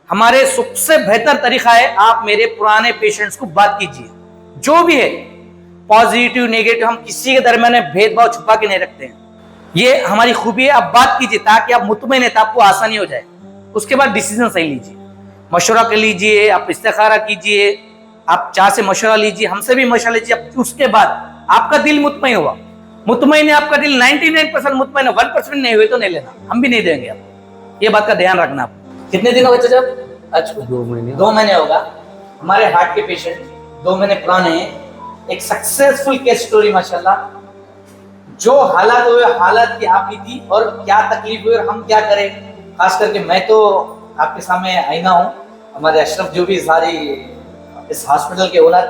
हमारे सबसे बेहतर तरीका है, आप मेरे पुराने पेशेंट्स को बात कीजिए, जो भी है पॉजिटिव नेगेटिव, हम किसी के दरमियान भेदभाव छुपा के नहीं रखते हैं। ये हमारी खूबी है। आप बात कीजिए ताकि आप मुतमईन है, आपको आसानी हो जाए। उसके बाद डिसीजन सही लीजिए, मशवरा कर लीजिए, आप इस्तिखारा कीजिए, आप चाह से मशवरा लीजिए, हमसे भी मशवरा लीजिए। उसके बाद आपका दिल मुतमईन हुआ, मुतमईन है आपका दिल, 99% मुतमईन है, 1% नहीं हुए तो नहीं लेना, हम भी नहीं देंगे आपको। ये बात का ध्यान रखना। आप कितने दिन हो गए जब? अच्छा 2 महीने होगा। हमारे हार्ट के पेशेंट 2 महीने पुराने हैं। एक सक्सेसफुल केस स्टोरी माशाल्लाह। जो हालात हुए, हालात की आप थी और क्या तकलीफ हुई और हम क्या करें। खास करके मैं तो आपके सामने आईना हूँ। हमारे अशरफ जो भी सारी इस हॉस्पिटल के ओनर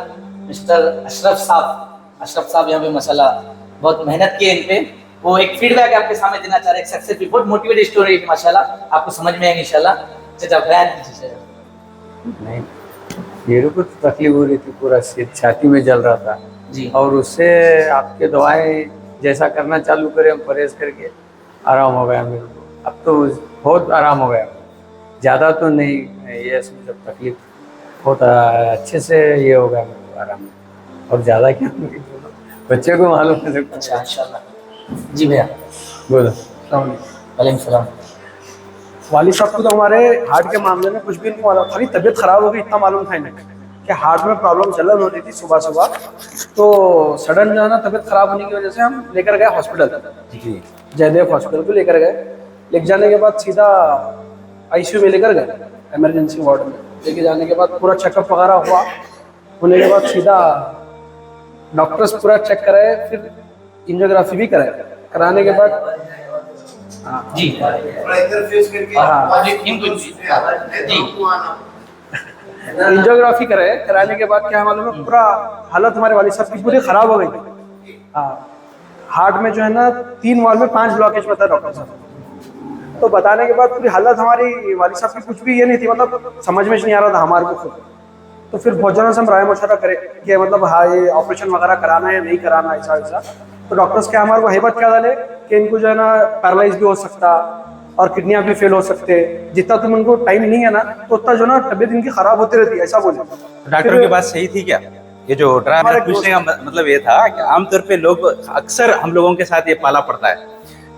मिस्टर अशरफ साहब यहाँ पे माशाल्लाह बहुत मेहनत की है इन पे। वो एक फीडबैक आपके सामने देना चाह रहे हैं। सक्सेस भी बहुत मोटिवेटेड स्टोरी है माशाल्लाह, आपको समझ में आएगी इंशाल्लाह। चचा बयान कीजिए। नहीं, मेरे को तो तकलीफ हो रही थी, पूरा छाती में जल रहा था जी। और उससे आपके दवाएं जैसा करना चालू करे, हम परहेज करके आराम हो गया मेरे को। अब तो बहुत आराम हो गया, ज़्यादा तो नहीं, ये सब तकलीफ बहुत अच्छे से ये हो गया मेरे को आराम। और ज़्यादा क्या बच्चे को मालूम है। अच्छा इंशाल्लाह। जी भैया बोलो। वालेकुम सलाम। वाली साहब को तो हमारे हार्ट के मामले में कुछ भी नहीं मालूम, खाली तबीयत खराब हो गई इतना मालूम था इन्हें कि हार्ट में प्रॉब्लम जलन हो रही थी सुबह सुबह। तो सडन जो है ना तबीयत खराब होने की वजह से हम लेकर गए हॉस्पिटल, जी जयदेव हॉस्पिटल को लेकर गए। लेके जाने के बाद सीधा आईसीयू में लेकर गए, इमरजेंसी वार्ड में लेके जाने के बाद पूरा चेकअप वगैरह हुआ। होने के बाद सीधा डॉक्टर्स पूरा चेक कराए, फिर एंजियोग्राफी भी कराए। कराने के बाद जी एंजियोग्राफी कराने के बाद क्या मालूम है, पूरा हालत हमारे वाली साहब की पूरी खराब हो गई। हाँ, हार्ट में जो है ना 3 वाल्व में 5 ब्लॉकेज बता डॉक्टर साहब। तो बताने के बाद पूरी हालत हमारी वाली साहब की कुछ भी ये नहीं थी, मतलब समझ में नहीं आ रहा था हमारे को खुद। तो फिर बहुत जनों से हम राय मशवरा करें कि मतलब हाँ ये ऑपरेशन वगैरह कराना है या नहीं कराना, ऐसा ऐसा। तो डॉक्टर्स क्या हमारे को हिम्मत क्या डाले कि इनको जो है ना पैरालाइज भी हो सकता और किडनियां भी फेल हो सकते, जितना तुम उनको टाइम नहीं है ना तो उतना जो ना तबीयत इनकी खराब होती रहती है, ऐसा बोले। डॉक्टर की बात सही थी क्या? ये जो ड्राइवर पूछने का मतलब ये था कि आमतौर पे लोग अक्सर हम लोगों के साथ ये पाला पड़ता है,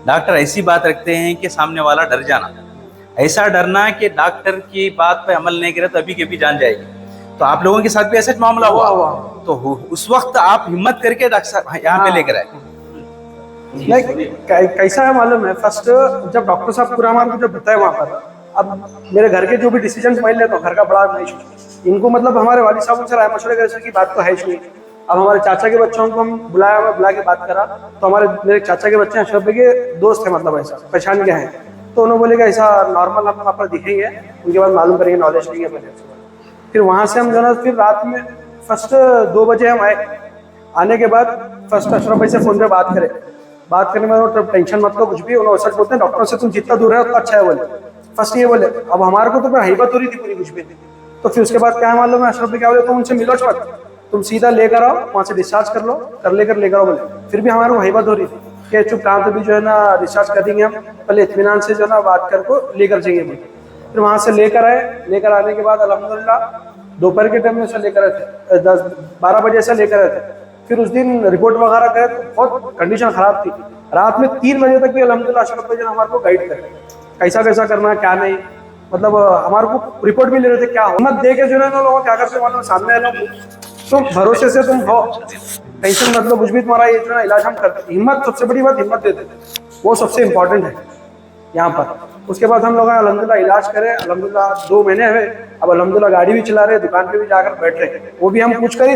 डॉक्टर ऐसी बात रखते हैं कि सामने वाला डर जाना, ऐसा डरना कि डॉक्टर की बात पे अमल नहीं करे तो अभी के भी जान जाएगी। तो आप लोगों के साथ भी ऐसा मामला हुआ? तो उस वक्त आप हिम्मत करके डॉक्टर साहब यहाँ पे लेकर आए। कैसा है मालूम है, फर्स्ट जब डॉक्टर साहब पूरा हमारे को जब बताया वहाँ पर, अब मेरे घर के जो भी डिसीजन मैं लेता हूँ घर का बड़ा नहीं, इनको मतलब हमारे वाली साहब से राय मशवरे करे की बात तो है ही नहीं। अब हमारे चाचा के बच्चों को हम बुला के बात करा, तो हमारे मेरे चाचा के बच्चे अशरफ के दोस्त है, मतलब ऐसा पहचान के हैं। तो उन्होंने बोले कि ऐसा नॉर्मल हम वहाँ पर दिखेंगे, उनके बाद मालूम करेंगे, नॉलेज लेंगे पहले। फिर वहाँ से हम जो ना फिर रात में फर्स्ट 2 बजे हम आए। आने के बाद फर्स्ट अशरफ भाई से फोन पे बात करने में टेंशन मत लो कुछ भी, उन्होंने ऐसा बोलते हैं डॉक्टर से तुम जितना दूर है उतना अच्छा है बोले। फर्स्ट ये बोले। अब हमारे को तो फिर हिम्मत हो रही थी पूरी कुछ भी। तो फिर उसके बाद क्या मालूम है अशरफ भाई क्या बोले, तुम उनसे मिलो मत, तुम सीधा लेकर आओ, वहाँ से डिस्चार्ज कर लो, लेकर आओ बोले। फिर भी हमारे को हिम्मत हो रही थी कि चुप काम तो भी जो है ना डिस्चार्ज कर देंगे हम, पहले इत्मीनान से जो है ना बात कर को लेकर जाइए। फिर वहाँ से लेकर आने के बाद अल्हम्दुलिल्लाह दोपहर के टाइम में से लेकर आए थे, 10-12 बजे से लेकर आए थे। फिर उस दिन रिपोर्ट वगैरह करे तो बहुत कंडीशन खराब थी। रात में 3 बजे तक भी अल्हम्दुलिल्लाह अशरफ भाई हमारे को गाइड करे कैसा करना है क्या नहीं, मतलब हमारे को रिपोर्ट भी ले रहे थे क्या हिम्मत दे के जो है ना लोग क्या करते मालूम, सामने आ लोग तुम भरोसे से तुम हो, टेंशन मतलब कुछ भी तुम्हारा ये जो है इलाज हम करते। हिम्मत सबसे बड़ी बात, हिम्मत देते, वो सबसे इम्पोर्टेंट है यहाँ पर। उसके बाद हम लोग अल्हम्दुलिल्लाह इलाज करे, अल्हम्दुलिल्लाह 2 महीने हुए। अब अल्हम्दुलिल्लाह गाड़ी भी चला रहे, दुकान पे भी जाकर बैठ रहे, वो भी हम पूछ कर ही।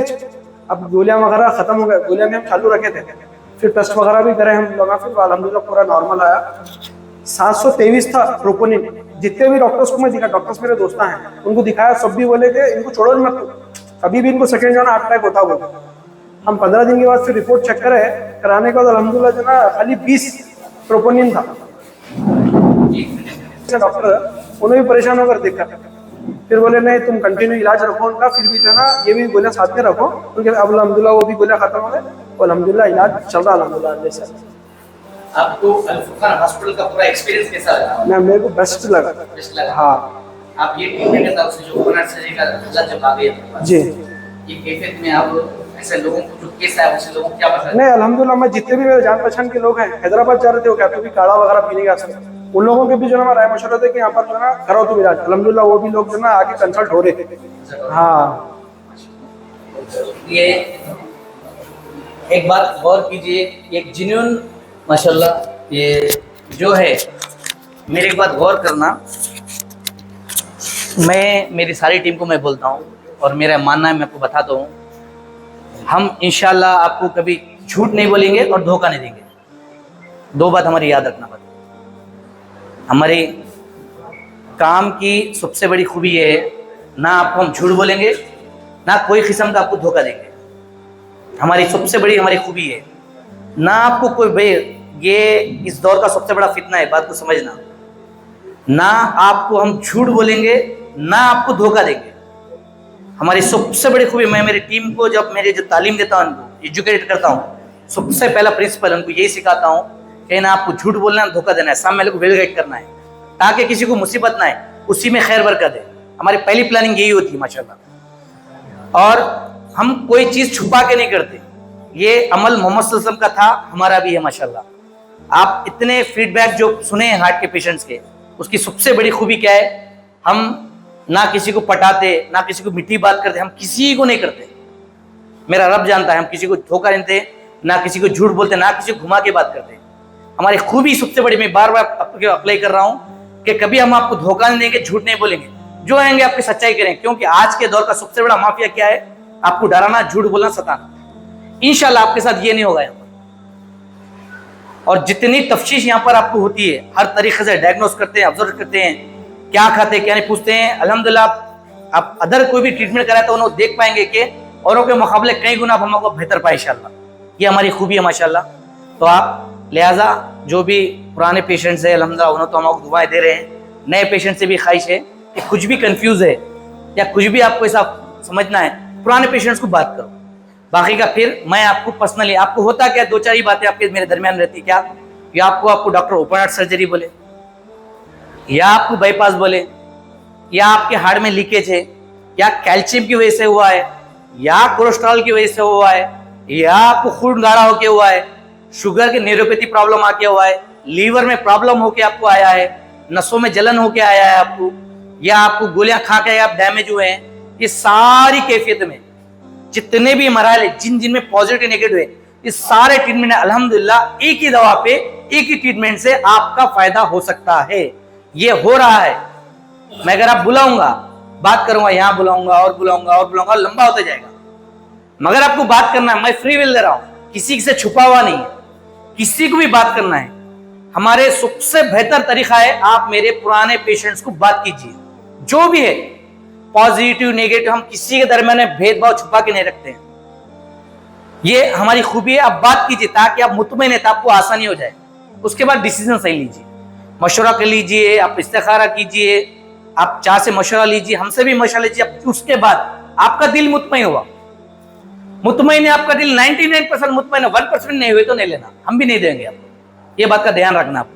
अब गोलियां वगैरह खत्म हो गए, गोलियां भी हम चालू रखे थे, फिर टेस्ट वगैरह भी करे हम लोग, फिर अल्हम्दुलिल्लाह पूरा नॉर्मल आया। 723 था ट्रोपोनिन। जितने भी डॉक्टर्स को मैं दिखा, डॉक्टर्स मेरे दोस्त हैं, उनको दिखाया, सब भी बोले कि इनको छोड़ो मत, अभी भी इनको सेकेंड जो ना हार्ट अटैक होता बोले। हम 15 दिन के बाद फिर रिपोर्ट चेक कराने के बाद अल्हम्दुलिल्लाह जो ना खाली 20 ट्रोपोनिन था। डॉक्टर उन्हें भी परेशान होकर देखा, फिर बोले नहीं तुम कंटिन्यू इलाज रखो उनका, फिर भी जो ना ये भी बोले साथ में रखो, क्योंकि अब अल्हम्दुलिल्लाह वो भी बोले खत्म हो गए, अल्हम्दुलिल्लाह इलाज चल रहा अल्हम्दुलिल्लाह। आपको अल फुरकान हॉस्पिटल का पूरा एक्सपीरियंस कैसा लगा? मेरे को बेस्ट लगा। बेस्ट लगा। हाँ, आप ये ट्रीटमेंट के तरफ से जो ओपन हार्ट सर्जरी का हालत जब आ गई आपके पास, जी ये कैफियत में आप ऐसे लोगों को जो केस आया उसे लोगों को क्या बता नहीं अल्हम्दुलिल्लाह, मैं जितने भी मेरे जान पहचान के लोग हैं हैदराबाद जा रहे थे वो कहते भी काढ़ा वगैरह पीने का असर, उन लोगों के भी जो है ना राय मशवरा थे कि यहाँ पर जो है ना करो तुम इलाज, अल्हम्दुलिल्लाह वो भी लोग जो है ना आगे कंसल्ट हो रहे थे। हाँ ये एक बात गौर कीजिए, एक जिन्यून माशाल्लाह ये जो है, मेरी एक बात गौर करना, मैं मेरी सारी टीम को मैं बोलता हूँ और मेरा मानना है, मैं आपको बताता हूँ, हम इंशाल्लाह आपको कभी झूठ नहीं बोलेंगे और धोखा नहीं देंगे। दो बात हमारी याद रखना पड़ता है। हमारे काम की सबसे बड़ी खूबी ये है, ना आपको हम झूठ बोलेंगे ना कोई किस्म का आपको धोखा देंगे। हमारी सबसे बड़ी हमारी खूबी है, ना आपको कोई भाई, ये इस दौर का सबसे बड़ा फितना है, बात को समझना, ना आपको हम झूठ बोलेंगे ना आपको धोखा देंगे। हमारी सबसे बड़ी खूबी, मैं मेरी टीम को जब मेरे जो तालीम देता हूँ, उनको एजुकेट करता हूँ, सबसे पहला प्रिंसिपल उनको यही सिखाता हूँ कि ना आपको झूठ बोलना है, धोखा देना है, सामने वाले को वेल गाइड करना है ताकि किसी को मुसीबत ना आए, उसी में खैर बरकत है। हमारी पहली प्लानिंग यही होती है माशाल्लाह। और हम कोई चीज़ छुपा के नहीं करते, ये अमल मोहम्मद सल्लल्लाहु अलैहि वसल्लम का था, हमारा भी है माशाल्लाह। आप इतने फीडबैक जो सुने हैं हार्ट के पेशेंट्स के, उसकी सबसे बड़ी खूबी क्या है, हम ना किसी को पटाते ना किसी को मीठी बात करते, हम किसी को नहीं करते। मेरा रब जानता है, हम किसी को धोखा नहीं देते, ना किसी को झूठ बोलते, ना किसी को घुमा के बात करते। हमारी खूबी सबसे बड़ी, मैं बार बार आपके अप्लाई कर रहा हूँ कि कभी हम आपको धोखा नहीं देंगे, झूठ नहीं बोलेंगे, जो आएंगे आपकी सच्चाई करें, क्योंकि आज के दौर का सबसे बड़ा माफिया क्या है, आपको डराना, झूठ बोलना, सताना। इंशाल्लाह आपके साथ ये नहीं होगा यहाँ पर। और जितनी तफ्तीश यहाँ पर आपको होती है, हर तरीके से डायग्नोस करते हैं, ऑब्जर्व करते हैं, क्या खाते हैं क्या नहीं पूछते हैं। अल्हम्दुलिल्लाह आप अदर कोई भी ट्रीटमेंट कराए तो उन्होंने देख पाएंगे कि औरों के मुकाबले कई गुना आप हमको बेहतर पाए इंशाल्लाह। ये हमारी खूबी है माशाल्लाह। तो आप लिहाजा जो भी पुराने पेशेंट्स है अल्हम्दुलिल्लाह उन्होंने तो हमको दुआएं दे रहे हैं, नए पेशेंट से भी ख्वाहिश है कि कुछ भी कंफ्यूज है या कुछ भी आपको ऐसा समझना है, पुराने पेशेंट्स को बात करो। बाकी का फिर मैं आपको पर्सनली, आपको होता क्या, दो चार ही बातें आपके मेरे दरमियान रहती क्या, या आपको डॉक्टर ओपन हार्ट सर्जरी बोले, या आपको बाईपास बोले, या आपके हार्ट में लीकेज है, या कैल्शियम की वजह से हुआ है, या कोलेस्ट्रॉल की वजह से हुआ है, या आपको खून गाढ़ा होके हुआ है, शुगर की न्यूरोपैथी प्रॉब्लम आके हुआ है, लीवर में प्रॉब्लम होके आपको आया है, नसों में जलन होके आया है आपको, या आपको गोलियां खा के आप डैमेज हुए हैं। ये सारी कैफियत में जितने भी मराहल है, जिन जिन में पॉजिटिव नेगेटिव है, इस सारे ट्रीटमेंट अल्हम्दुलिल्लाह एक ही दवा पे, एक ही ट्रीटमेंट से आपका फायदा हो सकता है। ये हो रहा है। मैं अगर आप बुलाऊंगा, बात करूंगा, यहाँ बुलाऊंगा और बुलाऊंगा और बुलाऊंगा, लंबा होता जाएगा। मगर आपको बात करना है, मैं फ्री विल दे रहा हूं, किसी से छुपा हुआ नहीं है, किसी को भी बात करना है। हमारे सबसे बेहतर तरीका है, आप मेरे पुराने पेशेंट्स को बात कीजिए, जो भी है पॉजिटिव नेगेटिव, हम किसी के दरमियान में भेदभाव छुपा के नहीं रखते हैं। ये हमारी खूबी है। आप बात कीजिए ताकि आप मुतमईन है, तो आपको आसानी हो जाए। उसके बाद डिसीजन सही लीजिए, मशवरा कर लीजिए, आप इस्तिखारा कीजिए, आप चाह से मशवरा लीजिए, हमसे भी मशवरा लीजिए। उसके बाद आपका दिल मुतमईन हुआ, मुतमईन है आपका दिल, 99% मुतमईन है, 1% नहीं हुए तो नहीं लेना, हम भी नहीं देंगे आपको। ये बात का ध्यान रखना आप।